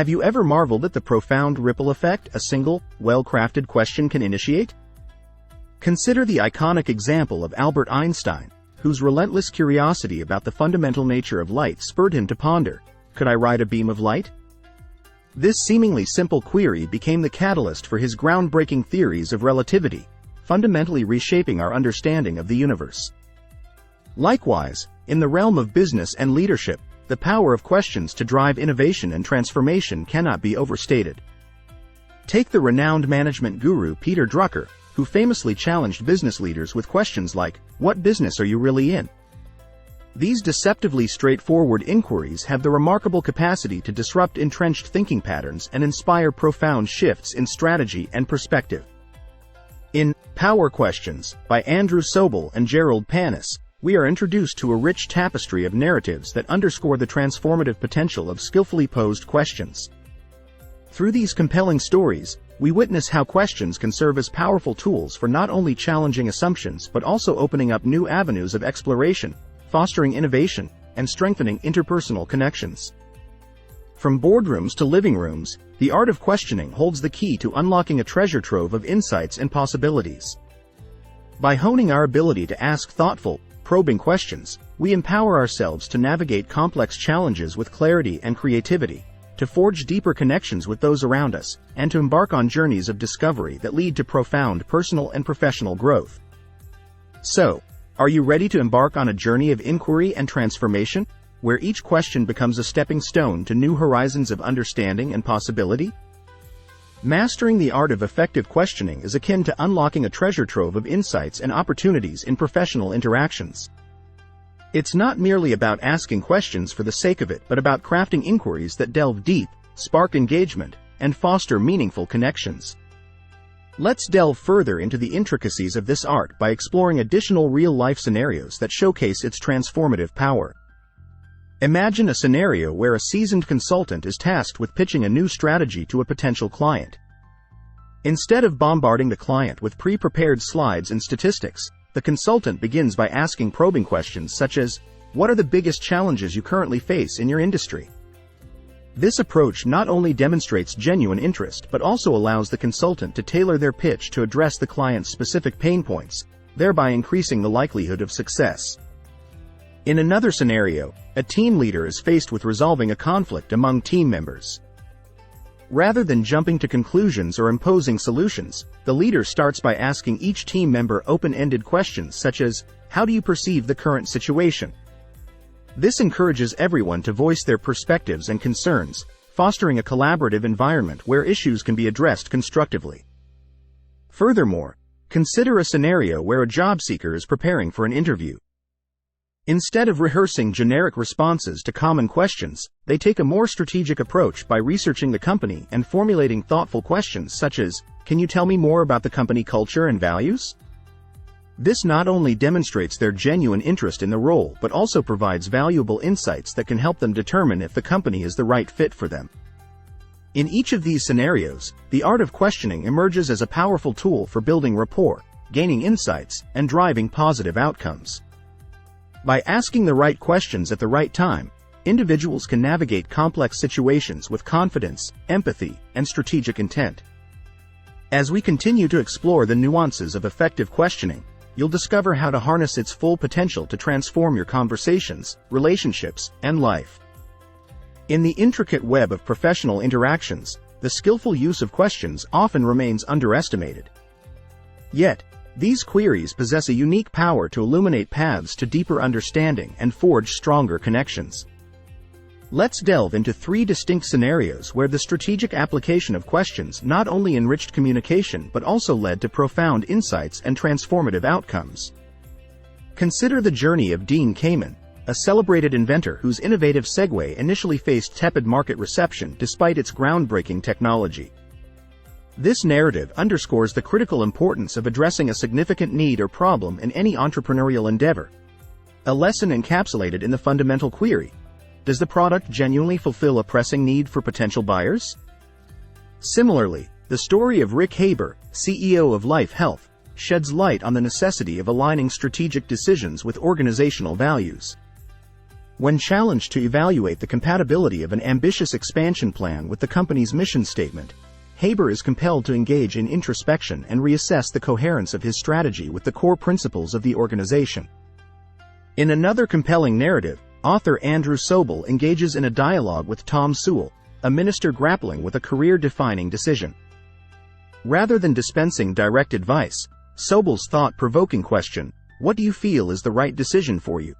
Have you ever marveled at the profound ripple effect a single, well-crafted question can initiate? Consider the iconic example of Albert Einstein, whose relentless curiosity about the fundamental nature of light spurred him to ponder, could I ride a beam of light? This seemingly simple query became the catalyst for his groundbreaking theories of relativity, fundamentally reshaping our understanding of the universe. Likewise, in the realm of business and leadership, the power of questions to drive innovation and transformation cannot be overstated. Take the renowned management guru Peter Drucker, who famously challenged business leaders with questions like, "What business are you really in?" These deceptively straightforward inquiries have the remarkable capacity to disrupt entrenched thinking patterns and inspire profound shifts in strategy and perspective. In Power Questions, by Andrew Sobel and Gerald Panis, we are introduced to a rich tapestry of narratives that underscore the transformative potential of skillfully posed questions. Through these compelling stories, we witness how questions can serve as powerful tools for not only challenging assumptions but also opening up new avenues of exploration, fostering innovation, and strengthening interpersonal connections. From boardrooms to living rooms, the art of questioning holds the key to unlocking a treasure trove of insights and possibilities. By honing our ability to ask thoughtful, probing questions, we empower ourselves to navigate complex challenges with clarity and creativity, to forge deeper connections with those around us, and to embark on journeys of discovery that lead to profound personal and professional growth. So, are you ready to embark on a journey of inquiry and transformation, where each question becomes a stepping stone to new horizons of understanding and possibility? Mastering the art of effective questioning is akin to unlocking a treasure trove of insights and opportunities in professional interactions. It's not merely about asking questions for the sake of it, but about crafting inquiries that delve deep, spark engagement, and foster meaningful connections. Let's delve further into the intricacies of this art by exploring additional real-life scenarios that showcase its transformative power. Imagine a scenario where a seasoned consultant is tasked with pitching a new strategy to a potential client. Instead of bombarding the client with pre-prepared slides and statistics, the consultant begins by asking probing questions such as, "What are the biggest challenges you currently face in your industry?" This approach not only demonstrates genuine interest but also allows the consultant to tailor their pitch to address the client's specific pain points, thereby increasing the likelihood of success. In another scenario, a team leader is faced with resolving a conflict among team members. Rather than jumping to conclusions or imposing solutions, the leader starts by asking each team member open-ended questions such as, "How do you perceive the current situation?" This encourages everyone to voice their perspectives and concerns, fostering a collaborative environment where issues can be addressed constructively. Furthermore, consider a scenario where a job seeker is preparing for an interview. Instead of rehearsing generic responses to common questions, they take a more strategic approach by researching the company and formulating thoughtful questions such as, "Can you tell me more about the company culture and values?" This not only demonstrates their genuine interest in the role but also provides valuable insights that can help them determine if the company is the right fit for them. In each of these scenarios, the art of questioning emerges as a powerful tool for building rapport, gaining insights, and driving positive outcomes. By asking the right questions at the right time, individuals can navigate complex situations with confidence, empathy, and strategic intent. As we continue to explore the nuances of effective questioning, you'll discover how to harness its full potential to transform your conversations, relationships, and life. In the intricate web of professional interactions, the skillful use of questions often remains underestimated. Yet, these queries possess a unique power to illuminate paths to deeper understanding and forge stronger connections. Let's delve into 3 distinct scenarios where the strategic application of questions not only enriched communication but also led to profound insights and transformative outcomes. Consider the journey of Dean Kamen, a celebrated inventor whose innovative Segway initially faced tepid market reception despite its groundbreaking technology. This narrative underscores the critical importance of addressing a significant need or problem in any entrepreneurial endeavor. A lesson encapsulated in the fundamental query: does the product genuinely fulfill a pressing need for potential buyers? Similarly, the story of Rick Haber, CEO of Life Health, sheds light on the necessity of aligning strategic decisions with organizational values. When challenged to evaluate the compatibility of an ambitious expansion plan with the company's mission statement, Haber is compelled to engage in introspection and reassess the coherence of his strategy with the core principles of the organization. In another compelling narrative, author Andrew Sobel engages in a dialogue with Tom Sewell, a minister grappling with a career-defining decision. Rather than dispensing direct advice, Sobel's thought-provoking question, "What do you feel is the right decision for you?"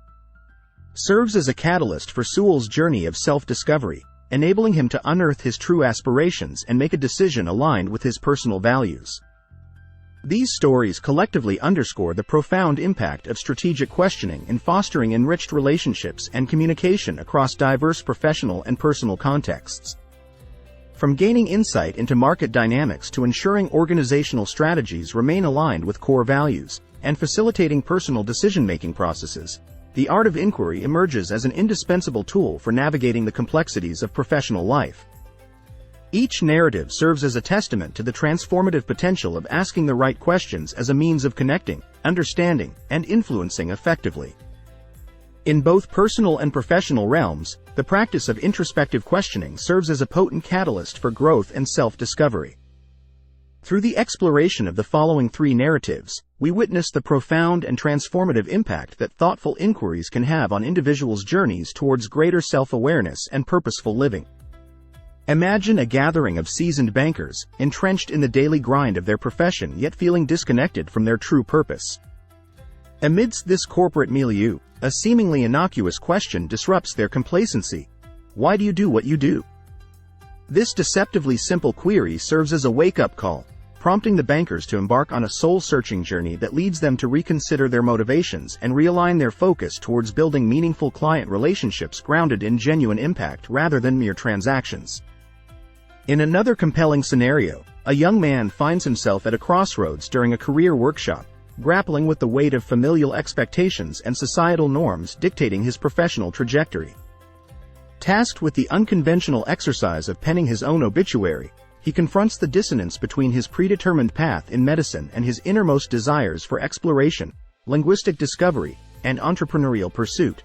serves as a catalyst for Sewell's journey of self-discovery, enabling him to unearth his true aspirations and make a decision aligned with his personal values. These stories collectively underscore the profound impact of strategic questioning in fostering enriched relationships and communication across diverse professional and personal contexts. From gaining insight into market dynamics to ensuring organizational strategies remain aligned with core values, and facilitating personal decision-making processes, the art of inquiry emerges as an indispensable tool for navigating the complexities of professional life. Each narrative serves as a testament to the transformative potential of asking the right questions as a means of connecting, understanding, and influencing effectively. In both personal and professional realms, the practice of introspective questioning serves as a potent catalyst for growth and self-discovery. Through the exploration of the following three narratives, we witness the profound and transformative impact that thoughtful inquiries can have on individuals' journeys towards greater self-awareness and purposeful living. Imagine a gathering of seasoned bankers, entrenched in the daily grind of their profession yet feeling disconnected from their true purpose. Amidst this corporate milieu, a seemingly innocuous question disrupts their complacency. Why do you do what you do? This deceptively simple query serves as a wake-up call, prompting the bankers to embark on a soul-searching journey that leads them to reconsider their motivations and realign their focus towards building meaningful client relationships grounded in genuine impact rather than mere transactions. In another compelling scenario, a young man finds himself at a crossroads during a career workshop, grappling with the weight of familial expectations and societal norms dictating his professional trajectory. Tasked with the unconventional exercise of penning his own obituary, he confronts the dissonance between his predetermined path in medicine and his innermost desires for exploration, linguistic discovery, and entrepreneurial pursuit.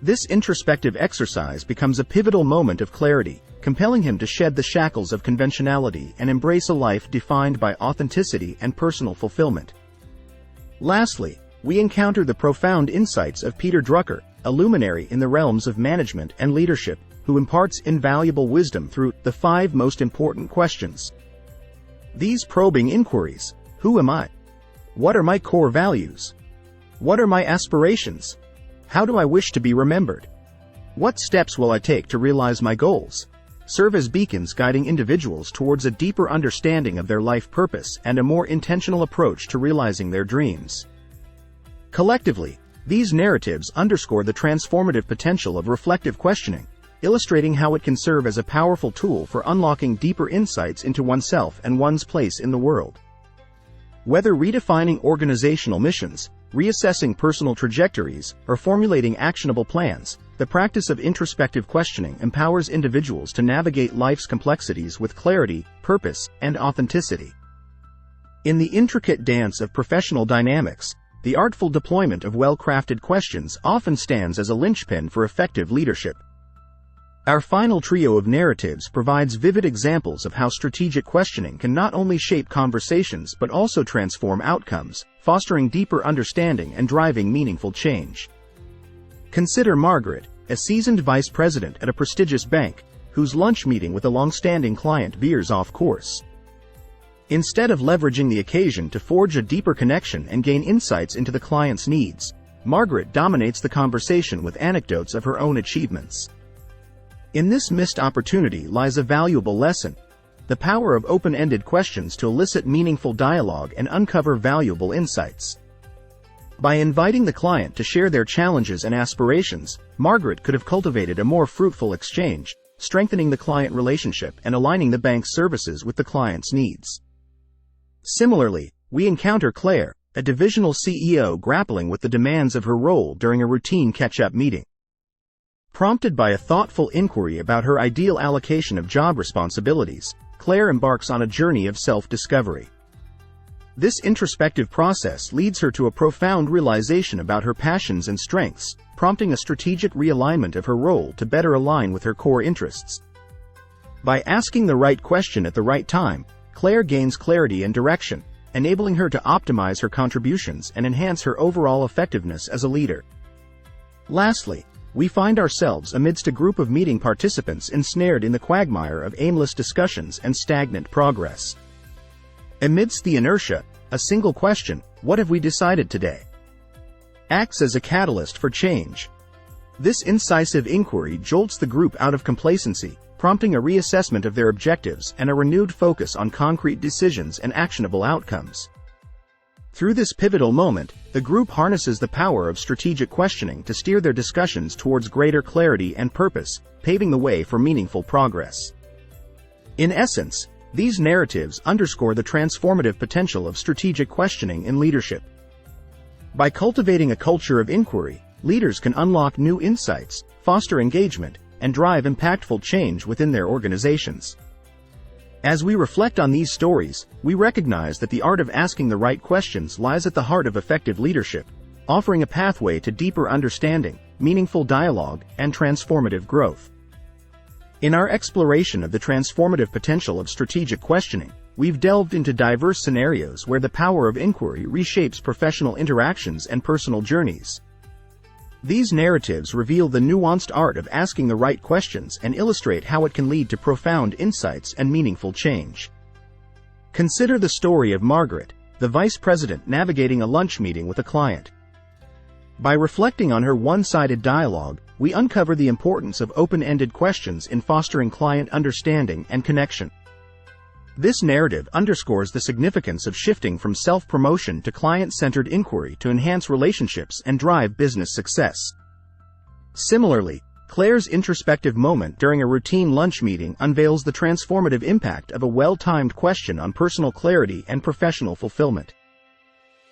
This introspective exercise becomes a pivotal moment of clarity, compelling him to shed the shackles of conventionality and embrace a life defined by authenticity and personal fulfillment. Lastly, we encounter the profound insights of Peter Drucker, a luminary in the realms of management and leadership, who imparts invaluable wisdom through the 5 most important questions. These probing inquiries: who am I? What are my core values? What are my aspirations? How do I wish to be remembered? What steps will I take to realize my goals? Serve as beacons guiding individuals towards a deeper understanding of their life purpose and a more intentional approach to realizing their dreams. Collectively, these narratives underscore the transformative potential of reflective questioning, illustrating how it can serve as a powerful tool for unlocking deeper insights into oneself and one's place in the world. Whether redefining organizational missions, reassessing personal trajectories, or formulating actionable plans, the practice of introspective questioning empowers individuals to navigate life's complexities with clarity, purpose, and authenticity. In the intricate dance of professional dynamics, the artful deployment of well-crafted questions often stands as a linchpin for effective leadership. Our final trio of narratives provides vivid examples of how strategic questioning can not only shape conversations but also transform outcomes, fostering deeper understanding and driving meaningful change. Consider Margaret, a seasoned vice president at a prestigious bank, whose lunch meeting with a long-standing client veers off course. Instead of leveraging the occasion to forge a deeper connection and gain insights into the client's needs, Margaret dominates the conversation with anecdotes of her own achievements. In this missed opportunity lies a valuable lesson: the power of open-ended questions to elicit meaningful dialogue and uncover valuable insights. By inviting the client to share their challenges and aspirations, Margaret could have cultivated a more fruitful exchange, strengthening the client relationship and aligning the bank's services with the client's needs. Similarly, we encounter Claire, a divisional CEO grappling with the demands of her role during a routine catch-up meeting. Prompted by a thoughtful inquiry about her ideal allocation of job responsibilities, Claire embarks on a journey of self-discovery. This introspective process leads her to a profound realization about her passions and strengths, prompting a strategic realignment of her role to better align with her core interests. By asking the right question at the right time, Claire gains clarity and direction, enabling her to optimize her contributions and enhance her overall effectiveness as a leader. Lastly, we find ourselves amidst a group of meeting participants ensnared in the quagmire of aimless discussions and stagnant progress. Amidst the inertia, a single question, "What have we decided today?" acts as a catalyst for change. This incisive inquiry jolts the group out of complacency, prompting a reassessment of their objectives and a renewed focus on concrete decisions and actionable outcomes. Through this pivotal moment, the group harnesses the power of strategic questioning to steer their discussions towards greater clarity and purpose, paving the way for meaningful progress. In essence, these narratives underscore the transformative potential of strategic questioning in leadership. By cultivating a culture of inquiry, leaders can unlock new insights, foster engagement, and drive impactful change within their organizations. As we reflect on these stories, we recognize that the art of asking the right questions lies at the heart of effective leadership, offering a pathway to deeper understanding, meaningful dialogue, and transformative growth. In our exploration of the transformative potential of strategic questioning, we've delved into diverse scenarios where the power of inquiry reshapes professional interactions and personal journeys. These narratives reveal the nuanced art of asking the right questions and illustrate how it can lead to profound insights and meaningful change. Consider the story of Margaret, the vice president navigating a lunch meeting with a client. By reflecting on her one-sided dialogue, we uncover the importance of open-ended questions in fostering client understanding and connection. This narrative underscores the significance of shifting from self-promotion to client-centered inquiry to enhance relationships and drive business success. Similarly, Claire's introspective moment during a routine lunch meeting unveils the transformative impact of a well-timed question on personal clarity and professional fulfillment.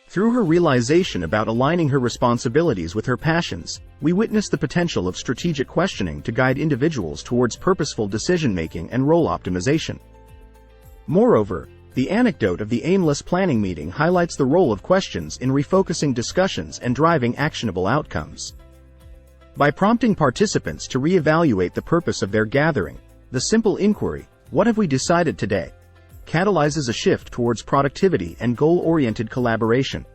Through her realization about aligning her responsibilities with her passions, we witness the potential of strategic questioning to guide individuals towards purposeful decision-making and role optimization. Moreover, the anecdote of the aimless planning meeting highlights the role of questions in refocusing discussions and driving actionable outcomes. By prompting participants to reevaluate the purpose of their gathering, the simple inquiry, "What have we decided today?" catalyzes a shift towards productivity and goal-oriented collaboration.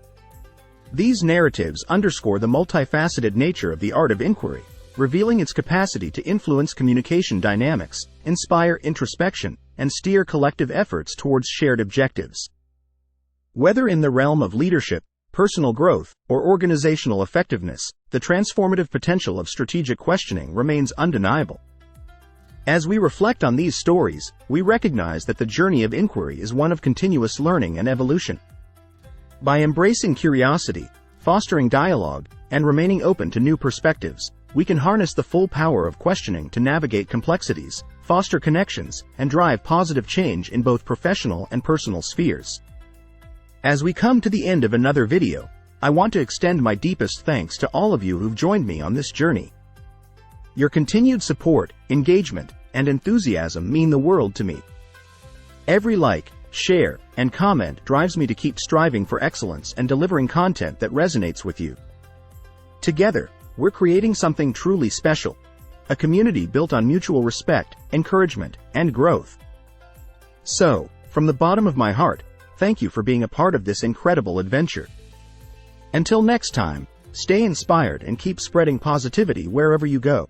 These narratives underscore the multifaceted nature of the art of inquiry, revealing its capacity to influence communication dynamics, inspire introspection, and steer collective efforts towards shared objectives. Whether in the realm of leadership, personal growth, or organizational effectiveness, the transformative potential of strategic questioning remains undeniable. As we reflect on these stories, we recognize that the journey of inquiry is one of continuous learning and evolution. By embracing curiosity, fostering dialogue, and remaining open to new perspectives, we can harness the full power of questioning to navigate complexities, foster connections, and drive positive change in both professional and personal spheres. As we come to the end of another video, I want to extend my deepest thanks to all of you who've joined me on this journey. Your continued support, engagement, and enthusiasm mean the world to me. Every like, share, and comment drives me to keep striving for excellence and delivering content that resonates with you. Together, we're creating something truly special, a community built on mutual respect, encouragement, and growth. So, from the bottom of my heart, thank you for being a part of this incredible adventure. Until next time, stay inspired and keep spreading positivity wherever you go.